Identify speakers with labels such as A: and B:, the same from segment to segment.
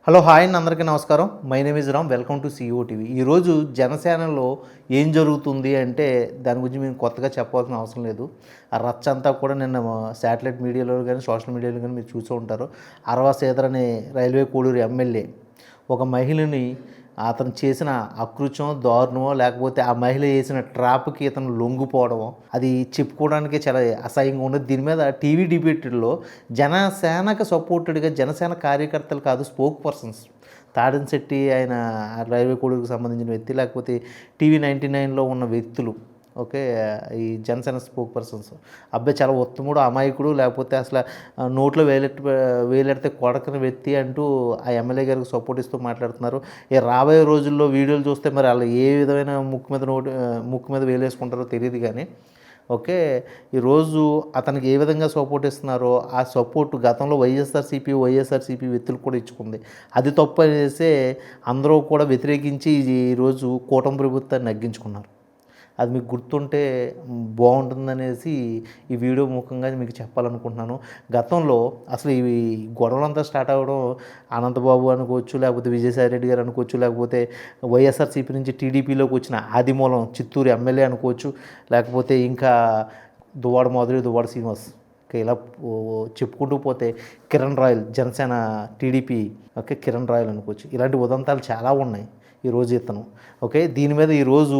A: Hello hi అండి, అందరికీ నమస్కారం. My name is Ram. Welcome to CEO TV. ఈరోజు జనసేనలో ఏం జరుగుతుంది అంటే దాని గురించి మేము కొత్తగా చెప్పాల్సిన అవసరం లేదు. ఆ రచ్చ అంతా కూడా నిన్న శాటిలైట్ మీడియాలో కానీ సోషల్ మీడియాలో కానీ మీరు చూసే ఉంటారు. అరవ శ్రీధర్ అనే రైల్వే కోడూరు ఎమ్మెల్యే ఒక మహిళని అతను చేసిన అకృత్యం, దారుణమో లేకపోతే ఆ మహిళ వేసిన ట్రాప్కి ఇతను లొంగిపోవడమో అది చెప్పుకోవడానికి చాలా అసహ్యంగా ఉండదు. దీని మీద టీవీ డిబేట్లో జనసేనకు సపోర్టెడ్గా జనసేన కార్యకర్తలు కాదు, స్పోక్ పర్సన్స్ తాడెంశెట్టి ఆయన రైల్వే కోడూరుకు సంబంధించిన వ్యక్తి, లేకపోతే టీవీ 99లో ఉన్న వ్యక్తులు, ఓకే, ఈ జనసేన స్పోక్ పర్సన్స్ అబ్బాయి చాలా ఉత్తముడు, అమాయకుడు, లేకపోతే అసలు నోట్లో వేలెడితే కొడకని వ్యక్తి అంటూ ఆ ఎమ్మెల్యే గారికి సపోర్ట్ ఇస్తూ మాట్లాడుతున్నారు. ఈ రాబోయే రోజుల్లో వీడియోలు చూస్తే మరి వాళ్ళు ఏ విధమైన ముక్కు మీద వేలేసుకుంటారో తెలియదు కానీ, ఓకే, ఈరోజు అతనికి ఏ విధంగా సపోర్ట్ ఇస్తున్నారో ఆ సపోర్ట్ గతంలో వైఎస్ఆర్సీపీ వ్యక్తులు కూడా ఇచ్చుకుంది. అది తప్పు అనేసే అందరూ కూడా వ్యతిరేకించి ఈరోజు కూటమి ప్రభుత్వాన్ని నగ్గించుకున్నారు. అది మీకు గుర్తుంటే బాగుంటుందనేసి ఈ వీడియో ముఖంగా మీకు చెప్పాలనుకుంటున్నాను. గతంలో అసలు ఈ గొడవలంతా స్టార్ట్ అవ్వడం అనంతబాబు అనుకోవచ్చు, లేకపోతే విజయసాయి రెడ్డి గారు అనుకోవచ్చు, లేకపోతే వైఎస్ఆర్సీపీ నుంచి టీడీపీలోకి వచ్చిన ఆదిమూలం చిత్తూరు ఎమ్మెల్యే అనుకోవచ్చు, లేకపోతే ఇంకా దువ్వాడ మాధురి, దువ్వాడ శ్రీనివాస్, ఇలా చెప్పుకుంటూ పోతే Kiran royal Janasena TDP, okay, Kiran royal అనుకోవచ్చు. ఇలాంటి ఉదంతాలు చాలా ఉన్నాయి ఈరోజు ఇతను, ఓకే. దీని మీద ఈరోజు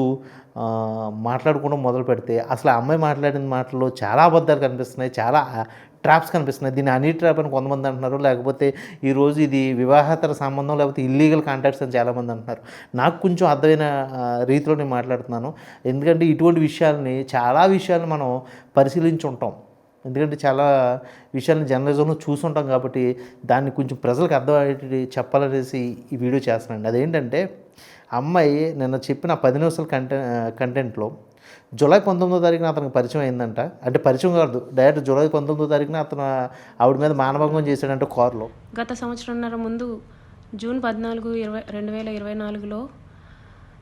A: మాట్లాడుకోవడం మొదలు పెడితే అసలు ఆ అమ్మాయి మాట్లాడిన మాటల్లో చాలా అబద్ధాలు కనిపిస్తున్నాయి, చాలా ట్రాప్స్ కనిపిస్తున్నాయి. దీన్ని హనీ ట్రాప్ అని కొంతమంది అంటున్నారు, లేకపోతే ఈరోజు ఇది వివాహేతర సంబంధం, లేకపోతే ఇల్లీగల్ కాంటాక్ట్స్ అని చాలామంది అంటున్నారు. నాకు కొంచెం అర్థమైన రీతిలో నేను మాట్లాడుతున్నాను. ఎందుకంటే ఇటువంటి చాలా విషయాలను మనం పరిశీలించి ఉంటాం. ఎందుకంటే చాలా విషయాలను జర్నలిజంలో చూసుంటాం కాబట్టి దాన్ని కొంచెం ప్రజలకు అర్థమయ్యేటి చెప్పాలనేసి ఈ వీడియో చేస్తున్నానండి. అదేంటంటే అమ్మాయి నిన్న చెప్పిన 10 నిమిషాల కంటెంట్లో జూలై 19వ తారీఖున అతనికి పరిచయం అయిందంట. అంటే పరిచయం కాదు, డైరెక్ట్ జూలై 19వ తారీఖున అతను ఆవిడ మీద మానభంగం చేశాడంటే కారులో.
B: గత సంవత్సరంన్నర ముందు జూన్ 14, 2024లో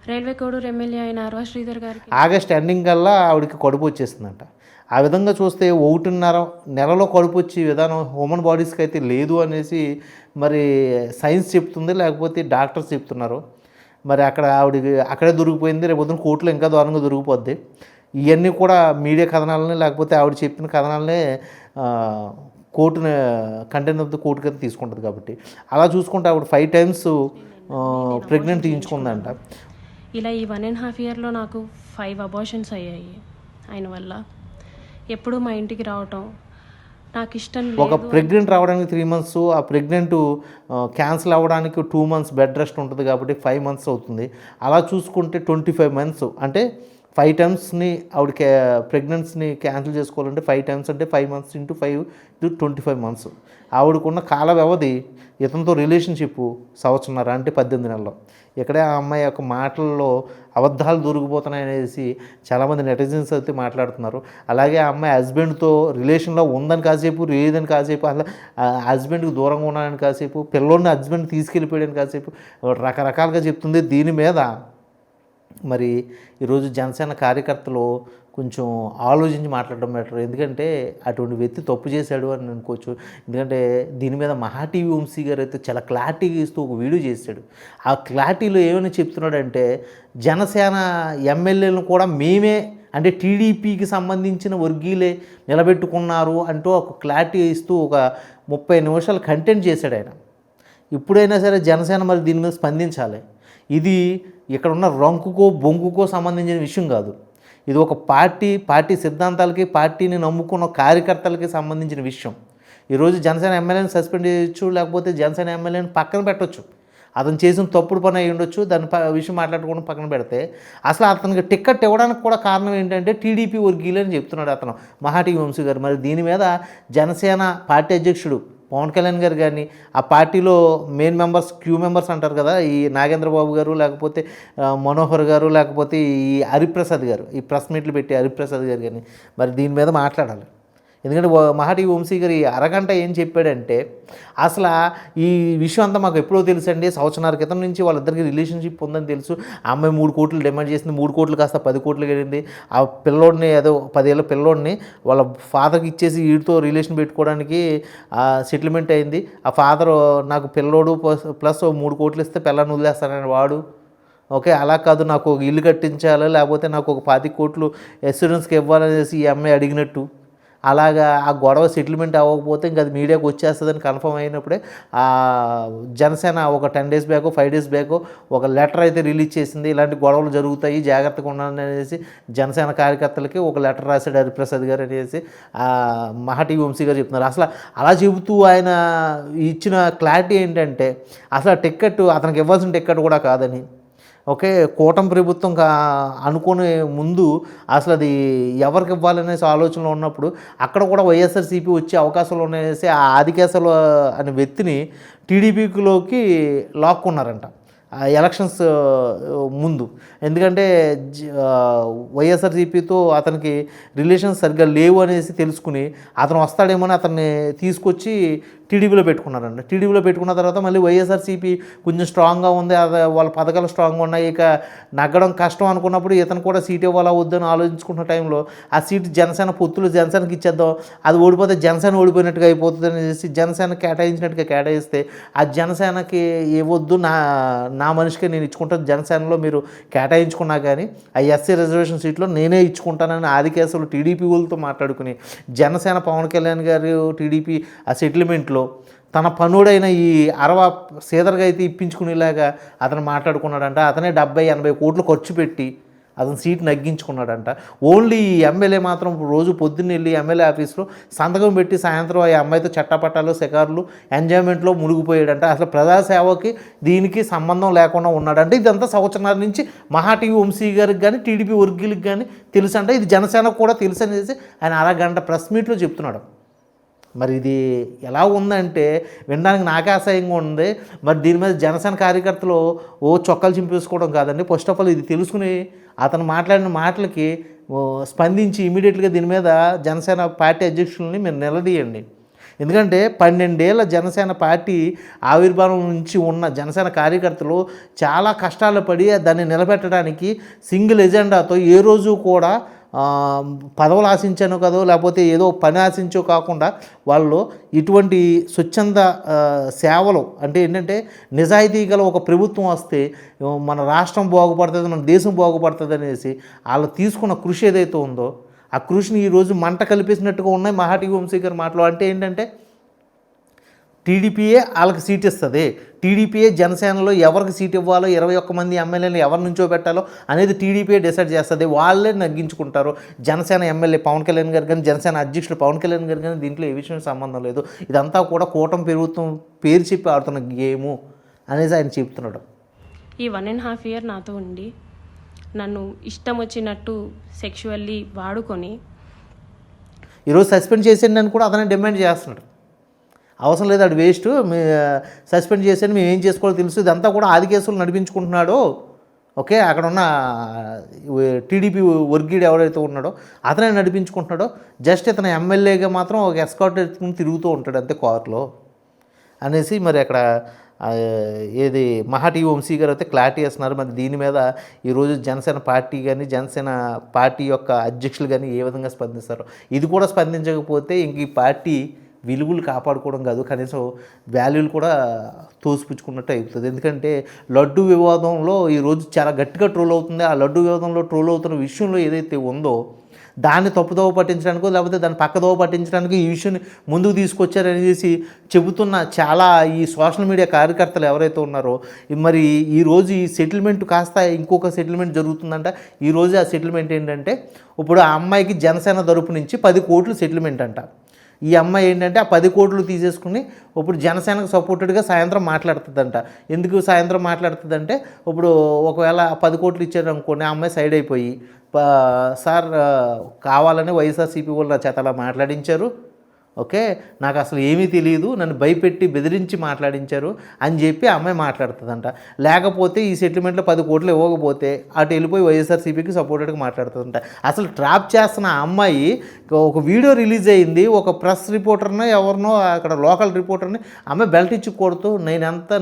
B: రైల్వే కోడూరు ఎమ్మెల్యే అయిన అరవ శ్రీధర్ గారికి
A: ఆగస్ట్ ఎండింగ్ కల్లా ఆవిడకి కడుపు వచ్చేస్తుందంట. ఆ విధంగా చూస్తే 1.5 నెలలో కడుపు వచ్చే విధానం హ్యూమన్ బాడీస్కి అయితే లేదు అనేసి మరి సైన్స్ చెప్తుంది, లేకపోతే డాక్టర్స్ చెప్తున్నారు. మరి ఆవిడకి అక్కడే దొరికిపోయింది, రేపు పొద్దున కోర్టులో ఇంకా దారుణంగా దొరికిపోద్ది. ఇవన్నీ కూడా మీడియా కథనాలని, లేకపోతే ఆవిడ చెప్పిన కథనాలనే కోర్టుని కంటెంట్ ఆఫ్ ది కోర్టు కింద తీసుకుంటుంది. కాబట్టి అలా చూసుకుంటే ఆవిడ 5 times ప్రెగ్నెంట్ తీయించుకుందంట.
B: ఇలా ఈ 1.5 yearలో నాకు 5 abortions అయ్యాయి ఆయన వల్ల. ఎప్పుడు మా ఇంటికి రావటం నాకు ఇష్టం లేదు.
A: ఒక ప్రెగ్నెంట్ రావడానికి 3 months, ఆ ప్రెగ్నెంట్ క్యాన్సిల్ అవ్వడానికి 2 months బెడ్ రెస్ట్ ఉంటుంది కాబట్టి 5 months అవుతుంది. అలా చూసుకుంటే 25 months, అంటే 5 timesని ఆవిడ ప్రెగ్నెన్సీని క్యాన్సిల్ చేసుకోవాలంటే 5 times అంటే 5 months × 5 = 25 months. ఆవిడకున్న కాల వ్యవధి ఇతనితో రిలేషన్షిప్ సంవత్సరంన్నర, అంటే 18 నెలలు. ఇక్కడే ఆ అమ్మాయి యొక్క మాటల్లో అబద్ధాలు దొరికిపోతున్నాయనేసి చాలామంది నెటిజన్స్ అయితే మాట్లాడుతున్నారు. అలాగే ఆ అమ్మాయి హస్బెండ్తో రిలేషన్లో ఉందని కాసేపు, లేదని కాసేపు, అలా హస్బెండ్కి దూరంగా ఉన్నాడని కాసేపు, పిల్లోడిని హస్బెండ్ తీసుకెళ్ళిపోయాడని కాసేపు రకరకాలుగా చెప్తుంది. దీని మీద మరి ఈరోజు జనసేన కార్యకర్తలు కొంచెం ఆలోచించి మాట్లాడడం బెటర్. ఎందుకంటే అటువంటి వ్యక్తి తప్పు చేశాడు అని అనుకోవచ్చు. ఎందుకంటే దీని మీద మహా టీవీ వంశీ గారు అయితే చాలా క్లారిటీగా ఇస్తూ ఒక వీడియో చేశాడు. ఆ క్లారిటీలో ఏమని చెప్తున్నాడంటే జనసేన ఎమ్మెల్యేలను కూడా మేమే, అంటే టీడీపీకి సంబంధించిన వర్గీయులే నిలబెట్టుకున్నారు అంటూ ఒక క్లారిటీ ఇస్తూ ఒక 30 నిమిషాలు కంటెంట్ చేశాడు ఆయన. ఇప్పుడైనా సరే జనసేన మరి దీని మీద స్పందించాలి. ఇది ఇక్కడ ఉన్న రంకుకో బొంకుకో సంబంధించిన విషయం కాదు. ఇది ఒక పార్టీ సిద్ధాంతాలకి, పార్టీని నమ్ముకున్న కార్యకర్తలకి సంబంధించిన విషయం. ఈరోజు జనసేన ఎమ్మెల్యేని సస్పెండ్ చేయొచ్చు, లేకపోతే జనసేన ఎమ్మెల్యేని పక్కన పెట్టవచ్చు. అతను చేసిన తప్పుడు పని అయి ఉండొచ్చు, దాని విషయం మాట్లాడుకోవడం పక్కన పెడితే అసలు అతనికి టికెట్ ఇవ్వడానికి కూడా కారణం ఏంటంటే టీడీపీ వర్గీయులు అని చెప్తున్నాడు అతను, మహా టీవీ వంశీ గారు. మరి దీని మీద జనసేన పార్టీ అధ్యక్షుడు పవన్ కళ్యాణ్ గారు కానీ, ఆ పార్టీలో మెయిన్ మెంబర్స్, క్యూ మెంబర్స్ అంటారు కదా, ఈ నాగేంద్రబాబు గారు, లేకపోతే మనోహర్ గారు, లేకపోతే ఈ హరిప్రసాద్ గారు, ఈ ప్రెస్ మీట్లు పెట్టి హరిప్రసాద్ గారు కానీ మరి దీని మీద మాట్లాడాలి. ఎందుకంటే మహాటి వంశీ గారు ఈ అరగంట ఏం చెప్పాడంటే అసలు ఈ విషయం అంతా మాకు ఎప్పుడో తెలుసండి, సంవత్సరాల క్రితం నుంచి వాళ్ళిద్దరికి రిలేషన్షిప్ ఉందని తెలుసు. ఆ అమ్మాయి 3 కోట్లు డిమాండ్ చేసింది, 3 కోట్లు కాస్త 10 కోట్లు వెళ్ళింది. ఆ పిల్లోడిని ఏదో 10 ఏళ్ళ పిల్లోడిని వాళ్ళ ఫాదర్కి ఇచ్చేసి వీడితో రిలేషన్ పెట్టుకోవడానికి సెటిల్మెంట్ అయింది. ఆ ఫాదర్ నాకు పిల్లోడు ప్లస్ 3 కోట్లు ఇస్తే పిల్లని వదిలేస్తానని వాడు. ఓకే, అలా కాదు, నాకు ఒక ఇల్లు కట్టించాలి, లేకపోతే నాకు ఒక 25 కోట్లు ఎస్యూరెన్స్కి ఇవ్వాలనేసి ఈ అమ్మాయి అడిగినట్టు. అలాగా ఆ గొడవ సెటిల్మెంట్ అవ్వకపోతే ఇంకా అది మీడియాకి వచ్చేస్తుందని కన్ఫర్మ్ అయినప్పుడే జనసేన ఒక 10 డేస్ బ్యాక్ 5 డేస్ బ్యాక్ ఒక లెటర్ అయితే రిలీజ్ చేసింది. ఇలాంటి గొడవలు జరుగుతాయి, జాగ్రత్తగా ఉండాలని అనేసి జనసేన కార్యకర్తలకి ఒక లెటర్ రాశాడు హరిప్రసాద్ గారు అనేసి మహాటి వంశీ గారు చెప్తున్నారు. అసలు అలా చెబుతూ ఆయన ఇచ్చిన క్లారిటీ ఏంటంటే అసలు టికెట్ అతనికి ఇవ్వాల్సిన టికెట్ కూడా కాదని. ఓకే, కూటమి ప్రభుత్వం అనుకునే ముందు అసలు అది ఎవరికి ఇవ్వాలనేసి ఆలోచనలో ఉన్నప్పుడు అక్కడ కూడా వైఎస్ఆర్సీపీ వచ్చే అవకాశాలు ఉన్నాయనేసి ఆ ఆదికేశవులు అనే వ్యక్తిని టీడీపీలోకి లాక్కున్నారంట ఎలక్షన్స్ ముందు. ఎందుకంటే వైఎస్ఆర్సీపీతో అతనికి రిలేషన్స్ సరిగ్గా లేవు అనేసి తెలుసుకుని అతను వస్తాడేమో అని అతన్ని తీసుకొచ్చి టీడీపీలో పెట్టుకున్నారండి. టీడీపీలో పెట్టుకున్న తర్వాత మళ్ళీ వైఎస్ఆర్సీపీ కొంచెం స్ట్రాంగ్గా ఉంది, వాళ్ళ పథకాలు స్ట్రాంగ్గా ఉన్నాయి, ఇక నగ్గడం కష్టం అనుకున్నప్పుడు ఇతను కూడా సీట్ ఇవ్వాలా వద్దని ఆలోచించుకున్న టైంలో ఆ సీట్ జనసేన పొత్తులు జనసేనకి ఇచ్చేద్దాం, అది ఓడిపోతే జనసేన ఓడిపోయినట్టుగా అయిపోతుంది అనేసి జనసేన కేటాయించినట్టుగా కేటాయిస్తే ఆ జనసేనకి ఇవ్వద్దు, నా మనిషికి నేను ఇచ్చుకుంటాను, జనసేనలో మీరు కేటాయించుకున్నా కానీ ఆ ఎస్సీ రిజర్వేషన్ సీట్లో నేనే ఇచ్చుకుంటానని ఆదికేశవులు టీడీపీ వాళ్ళతో మాట్లాడుకుని జనసేన పవన్ కళ్యాణ్ గారు టీడీపీ ఆ సెటిల్మెంట్లో తన పనుడైన ఈ శ్రీధర్గా అయితే ఇప్పించుకునేలాగా అతను మాట్లాడుకున్నాడంట. అతనే 70-80 కోట్లు ఖర్చు పెట్టి అతను సీట్ నగ్గించుకున్నాడంట. ఓన్లీ ఈ ఎమ్మెల్యే మాత్రం రోజు పొద్దున్న వెళ్ళి ఎమ్మెల్యే ఆఫీస్లో సంతకం పెట్టి సాయంత్రం ఆ అమ్మాయితో చట్టపట్టాలు షికారులు ఎంజాయ్మెంట్లో మునిగిపోయాడంట. అసలు ప్రజాసేవకి దీనికి సంబంధం లేకుండా ఉన్నాడంటే ఇదంతా సంవత్సరాల నుంచి మహాటీవీ వంశీ గారికి కానీ టీడీపీ వర్గీయులకు కానీ తెలుసు అంట. ఇది జనసేనకు కూడా తెలుసు అనేసి ఆయన అరగంట ప్రెస్ మీట్లో చెప్తున్నాడు. మరి ఇది ఎలా ఉందంటే వినడానికి నాకే అసహ్యంగా ఉంది. మరి దీని మీద జనసేన కార్యకర్తలు చొక్కాలు చింపేసుకోవడం కాదండి. ఫస్ట్ ఆఫ్ ఆల్ ఇది తెలుసుకుని అతను మాట్లాడిన మాటలకి స్పందించి ఇమీడియట్గా దీని మీద జనసేన పార్టీ అధ్యక్షులని మీరు నిలదీయండి. ఎందుకంటే 12 ఏళ్ళ జనసేన పార్టీ ఆవిర్భావం నుంచి ఉన్న జనసేన కార్యకర్తలు చాలా కష్టాలు పడి దాన్ని నిలబెట్టడానికి సింగిల్ ఎజెండాతో ఏ రోజు కూడా పదవులు ఆశించానో కదో లేకపోతే ఏదో పని ఆశించో కాకుండా వాళ్ళు ఇటువంటి స్వచ్ఛంద సేవలు అంటే ఏంటంటే నిజాయితీ గల ఒక ప్రభుత్వం వస్తే మన రాష్ట్రం బాగుపడుతుంది, మన దేశం బాగుపడుతుంది అనేసి వాళ్ళు తీసుకున్న కృషి ఏదైతే ఉందో ఆ కృషిని ఈరోజు మంట కలిపేసినట్టుగా ఉన్నాయి మహాటి వంశీ గారి మాటలు. అంటే ఏంటంటే టీడీపీయే వాళ్ళకి సీట్ ఇస్తుంది, టీడీపీయే జనసేనలో ఎవరికి సీట్ ఇవ్వాలో 21 మంది ఎమ్మెల్యేలు ఎవరి నుంచో పెట్టాలో అనేది టీడీపీయే డిసైడ్ చేస్తుంది, వాళ్ళే నగ్గించుకుంటారు. జనసేన ఎమ్మెల్యే పవన్ కళ్యాణ్ గారు కానీ జనసేన అధ్యక్షుడు పవన్ కళ్యాణ్ గారు కానీ దీంట్లో ఏ విషయం సంబంధం లేదు, ఇదంతా కూడా కూటమి ప్రభుత్వం పేరు చెప్పి ఆడుతున్న గేము అనేసి ఆయన చెప్తున్నాడు.
B: ఈ 1.5 year నాతో ఉండి నన్ను ఇష్టం వచ్చినట్టు సెక్షువల్లీ వాడుకొని
A: ఈరోజు సస్పెండ్ చేసేయండి అని కూడా అతనే డిమాండ్ చేస్తున్నాడు. అవసరం లేదు, అది వేస్ట్, సస్పెండ్ చేసేయండి, మేము ఏం చేసుకోవాలో తెలుసు, ఇదంతా కూడా ఆదికేశవులు నడిపించుకుంటున్నాడు. ఓకే, అక్కడ ఉన్న టీడీపీ వర్గీయుడు ఎవరైతే ఉన్నాడో అతనే నడిపించుకుంటున్నాడో, జస్ట్ ఇతను ఎమ్మెల్యేగా మాత్రం ఒక ఎస్కార్ట్ ఎత్తుకుని తిరుగుతూ ఉంటాడు అంతే కారులో అనేసి మరి అక్కడ ఏది మహాటీవీ వంశీ గారు అయితే క్లారిటీ ఇస్తున్నారు. మరి దీని మీద ఈరోజు జనసేన పార్టీ కానీ జనసేన పార్టీ యొక్క అధ్యక్షులు కానీ ఏ విధంగా స్పందిస్తారు, ఇది కూడా స్పందించకపోతే ఇంక ఈ పార్టీ విలువలు కాపాడుకోవడం కాదు, కనీసం వాల్యూలు కూడా తోసిపుచ్చుకున్నట్టు అవుతుంది. ఎందుకంటే లడ్డు వివాదంలో ఈరోజు చాలా గట్టిగా ట్రోల్ అవుతుంది. ఆ లడ్డు వివాదంలో ట్రోల్ అవుతున్న విషయంలో ఏదైతే ఉందో దాన్ని తప్పుదోవ పట్టించడానికో లేకపోతే దాన్ని పక్కదోవ పట్టించడానికి ఈ విషయాన్ని ముందుకు తీసుకొచ్చారనేసి చెబుతున్న చాలా ఈ సోషల్ మీడియా కార్యకర్తలు ఎవరైతే ఉన్నారో మరి ఈరోజు ఈ సెటిల్మెంట్ కాస్త ఇంకొక సెటిల్మెంట్ జరుగుతుందంట. ఈరోజు ఆ సెటిల్మెంట్ ఏంటంటే ఇప్పుడు ఆ అమ్మాయికి జనసేన తరపు నుంచి 10 కోట్లు సెటిల్మెంట్ అంట. ఈ అమ్మాయి ఏంటంటే ఆ 10 కోట్లు తీసేసుకుని ఇప్పుడు జనసేనకు సపోర్టెడ్గా సాయంత్రం మాట్లాడుతుందంట. ఎందుకు సాయంత్రం మాట్లాడుతుందంటే ఇప్పుడు ఒకవేళ 10 కోట్లు ఇచ్చారనుకోండి, ఆ అమ్మాయి సైడ్ అయిపోయి సార్ కావాలని వైఎస్ఆర్సీపీ వాళ్ళు నా చేత అలా మాట్లాడించారు, ఓకే, నాకు అసలు ఏమీ తెలియదు, నన్ను భయపెట్టి బెదిరించి మాట్లాడించారు అని చెప్పి ఆ అమ్మాయి మాట్లాడుతుందంట. లేకపోతే ఈ సెటిల్మెంట్లో 10 కోట్లు ఇవ్వకపోతే అటు వెళ్ళిపోయి వైఎస్ఆర్సీపీకి సపోర్టెడ్గా మాట్లాడుతుందంట. అసలు ట్రాప్ చేస్తున్న ఆ అమ్మాయి ఒక వీడియో రిలీజ్ అయింది, ఒక ప్రెస్ రిపోర్టర్ని ఎవరినో అక్కడ లోకల్ రిపోర్టర్ని అమ్మాయి బెల్ట్ ఇచ్చి కొడుతూ నేనంతా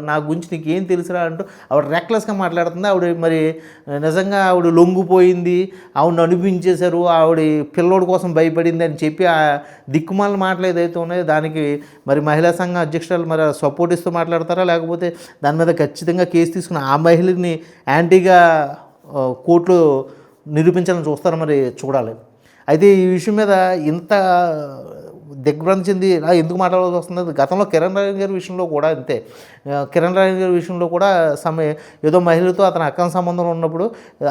A: నా గురించి నీకు ఏం తెలుసురా అంటూ ఆవిడ రెక్లెస్గా మాట్లాడుతుంది. ఆవిడ మరి నిజంగా ఆవిడ లొంగిపోయింది, ఆవిడని అనిపించేశారు, ఆవిడ పిల్లోడి కోసం భయపడింది అని చెప్పి ఆ దిక్కుమాల మాటలు ఏదైతే ఉన్నాయో దానికి మరి మహిళా సంఘ అధ్యక్షురాలు మరి సపోర్ట్ ఇస్తూ మాట్లాడతారా, లేకపోతే దాని మీద ఖచ్చితంగా కేసు తీసుకుని ఆ మహిళని యాంటీగా కోర్టులో నిరూపించాలని చూస్తారా, మరి చూడాలి. అయితే ఈ విషయం మీద ఇంత దిగ్భ్రాంతి చెంది ఎందుకు మాట్లాడాల్సి వస్తుంది? గతంలో కిరణ్ రాయ్ గారి విషయంలో కూడా అంతే. కిరణ్ రాయ్ గారి విషయంలో కూడా ఏదో మహిళతో అతని అక్రమ సంబంధం ఉన్నప్పుడు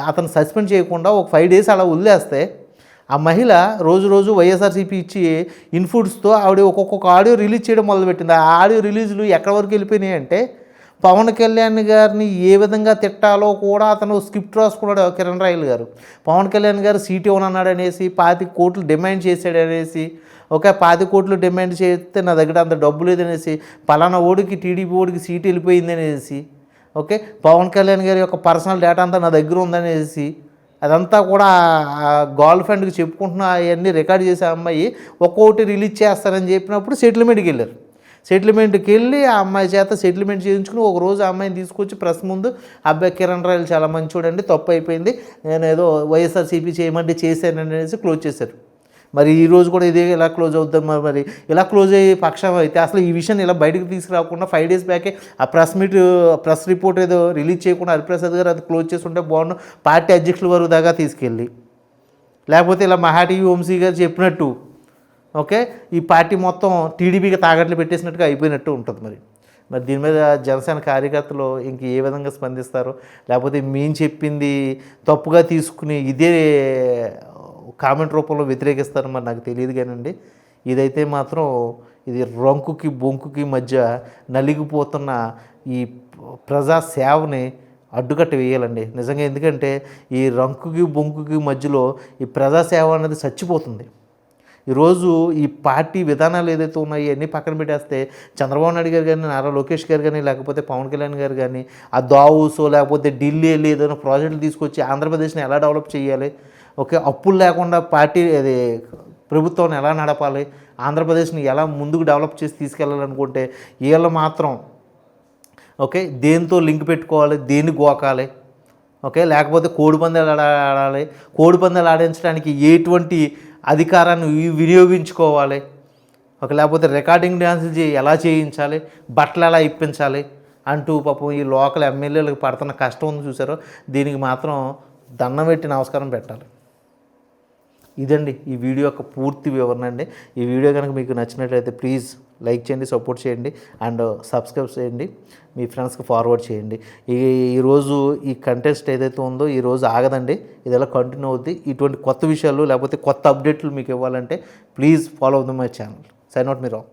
A: అతను సస్పెండ్ చేయకుండా ఒక 5 days అలా వదిలేస్తే ఆ మహిళ రోజు వైఎస్ఆర్సీపీ ఇచ్చి ఇన్పుట్స్తో ఆవిడ ఒక్కొక్క ఆడియో రిలీజ్ చేయడం మొదలుపెట్టింది. ఆ ఆడియో రిలీజ్లు ఎక్కడి వరకు వెళ్ళిపోయినాయి అంటే పవన్ కళ్యాణ్ గారిని ఏ విధంగా తిట్టాలో కూడా అతను స్క్రిప్ట్ రాసుకున్నాడు కిరణ్ రాయల్ గారు. పవన్ కళ్యాణ్ గారు సీట్ ఇవ్వనన్నాడు అనేసి 25 కోట్లు డిమాండ్ చేశాడు అనేసి, ఓకే 25 కోట్లు డిమాండ్ చేస్తే నా దగ్గర అంత డబ్బు లేదనేసి, పలానా ఓడికి టీడీపీ ఓడికి సీట్ వెళ్ళిపోయింది అనేసి, ఓకే పవన్ కళ్యాణ్ గారి యొక్క పర్సనల్ డేటా అంతా నా దగ్గర ఉందనేసి, అదంతా కూడా గర్ల్ ఫ్రెండ్కి చెప్పుకుంటున్న అవన్నీ రికార్డ్ చేసే అమ్మాయి ఒక్కొక్కటి రిలీజ్ చేస్తారని చెప్పినప్పుడు సెటిల్మెంట్కి వెళ్ళారు. సెటిల్మెంట్కి వెళ్ళి ఆ అమ్మాయి చేత సెటిల్మెంట్ చేయించుకుని ఒకరోజు ఆ అమ్మాయిని తీసుకొచ్చి ప్రెస్ ముందు అబ్బాయి కిరణ్ రాయల్ చాలా మంచోడండి, తప్పు అయిపోయింది, నేను ఏదో వైఎస్ఆర్సీపీ చేయమంటే చేశానని అనేసి క్లోజ్ చేశారు. మరి ఈరోజు కూడా ఇదే ఇలా క్లోజ్ అవుతాం. మరి ఇలా క్లోజ్ అయ్యే పక్షం అయితే అసలు ఈ విషయాన్ని ఇలా బయటకు తీసుకురాకుండా 5 days బ్యాకే ఆ ప్రెస్ రిపోర్ట్ ఏదో రిలీజ్ చేయకుండా హరిప్రసాద్ గారు అది క్లోజ్ చేస్తుంటే బాగుండు, పార్టీ అధ్యక్షుల వరకు దాకా తీసుకెళ్ళి, లేకపోతే ఇలా మహాటీవీ వంశీ గారు చెప్పినట్టు ఓకే ఈ పార్టీ మొత్తం టీడీపీకి తాగట్లు పెట్టేసినట్టుగా అయిపోయినట్టు ఉంటుంది. మరి దీని మీద జనసేన కార్యకర్తలు ఇంక ఏ విధంగా స్పందిస్తారు, లేకపోతే మేము చెప్పింది తప్పుగా తీసుకుని ఇదే కామెంట్ రూపంలో వ్యతిరేకిస్తారు మరి నాకు తెలియదు కానండి. ఇదైతే మాత్రం ఇది రంకుకి బొంకుకి మధ్య నలిగిపోతున్న ఈ ప్రజా సేవని అడ్డుకట్ట వేయాలండి నిజంగా. ఎందుకంటే ఈ రంకుకి బొంకుకి మధ్యలో ఈ ప్రజాసేవ అనేది చచ్చిపోతుంది. ఈరోజు ఈ పార్టీ విధానాలు ఏదైతే ఉన్నాయో అన్నీ పక్కన పెట్టేస్తే చంద్రబాబు నాయుడు గారు కానీ, నారా లోకేష్ గారు కానీ, లేకపోతే పవన్ కళ్యాణ్ గారు కానీ ఆ దావూసో లేకపోతే ఢిల్లీ వెళ్ళి ఏదైనా ప్రాజెక్టులు తీసుకొచ్చి ఆంధ్రప్రదేశ్ని ఎలా డెవలప్ చేయాలి, ఓకే అప్పులు లేకుండా పార్టీ అది ప్రభుత్వాన్ని ఎలా నడపాలి, ఆంధ్రప్రదేశ్ని ఎలా ముందుకు డెవలప్ చేసి తీసుకెళ్ళాలనుకుంటే వీళ్ళు మాత్రం ఓకే దేంతో లింక్ పెట్టుకోవాలి, దేన్ని గోకాలి, ఓకే లేకపోతే కోడిపందాలు ఆడాలి, కోడిపందాలు ఆడించడానికి ఎటువంటి అధికారాన్ని వినియోగించుకోవాలి, ఒక లేకపోతే రికార్డింగ్ డ్యాన్సులు ఎలా చేయించాలి, బట్టలు ఎలా ఇప్పించాలి అంటూ పాపం ఈ లోకల్ ఎమ్మెల్యేలకు పడుతున్న కష్టం ఉంది చూసారో, దీనికి మాత్రం దండం పెట్టి నమస్కారం పెట్టాలి. ఇదండి ఈ వీడియో యొక్క పూర్తి వివరణ అండి. ఈ వీడియో కనుక మీకు నచ్చినట్లయితే ప్లీజ్ లైక్ చేయండి, సపోర్ట్ చేయండి అండ్ సబ్స్క్రైబ్ చేయండి, మీ ఫ్రెండ్స్కి ఫార్వర్డ్ చేయండి. ఈరోజు ఈ కంటెస్ట్ ఏదైతే ఉందో ఈరోజు ఆగదండి, ఇది ఎలా కంటిన్యూ అవుద్ది. ఇటువంటి కొత్త విషయాలు లేకపోతే కొత్త అప్డేట్లు మీకు ఇవ్వాలంటే ప్లీజ్ ఫాలో అవుతుంది మై ఛానల్. సైన్ అవుట్ మీ రావు.